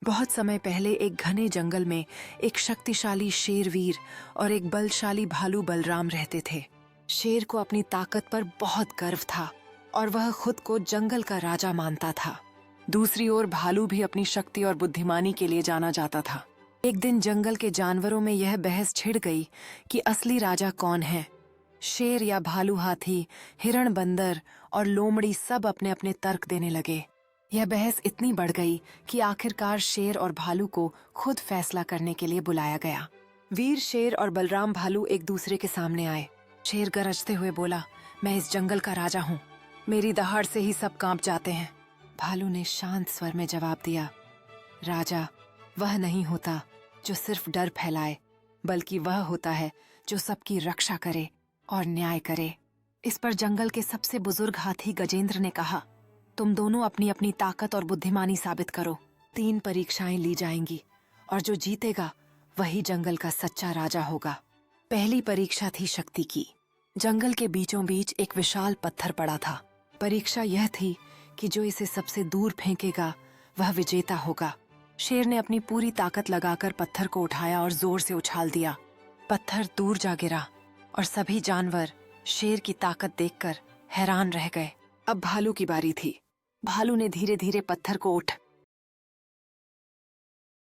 बहुत समय पहले एक घने जंगल में एक शक्तिशाली शेरवीर और एक बलशाली भालू बलराम रहते थे। शेर को अपनी ताकत पर बहुत गर्व था और वह खुद को जंगल का राजा मानता था। दूसरी ओर भालू भी अपनी शक्ति और बुद्धिमानी के लिए जाना जाता था। एक दिन जंगल के जानवरों में यह बहस छिड़ गई कि असली राजा कौन है। शेर या भालू, हाथी, हिरण, बंदर और लोमड़ी सब अपने अपने तर्क देने लगे। यह बहस इतनी बढ़ गई कि आखिरकार शेर और भालू को खुद फैसला करने के लिए बुलाया गया। वीर शेर और बलराम भालू एक दूसरे के सामने आए। शेर गरजते हुए बोला, मैं इस जंगल का राजा हूँ, मेरी दहाड़ से ही सब कांप जाते हैं। भालू ने शांत स्वर में जवाब दिया, राजा वह नहीं होता जो सिर्फ डर फैलाए, बल्कि वह होता है जो सबकी रक्षा करे और न्याय करे। इस पर जंगल के सबसे बुजुर्ग हाथी गजेंद्र ने कहा, तुम दोनों अपनी अपनी ताकत और बुद्धिमानी साबित करो। 3 परीक्षाएं ली जाएंगी और जो जीतेगा वही जंगल का सच्चा राजा होगा। पहली परीक्षा थी शक्ति की। जंगल के बीचों बीच एक विशाल पत्थर पड़ा था। परीक्षा यह थी कि जो इसे सबसे दूर फेंकेगा वह विजेता होगा। शेर ने अपनी पूरी ताकत लगाकर पत्थर को उठाया और जोर से उछाल दिया। पत्थर दूर जा गिरा और सभी जानवर शेर की ताकत देखकर हैरान रह गए। अब भालू की बारी थी। भालू ने धीरे धीरे पत्थर को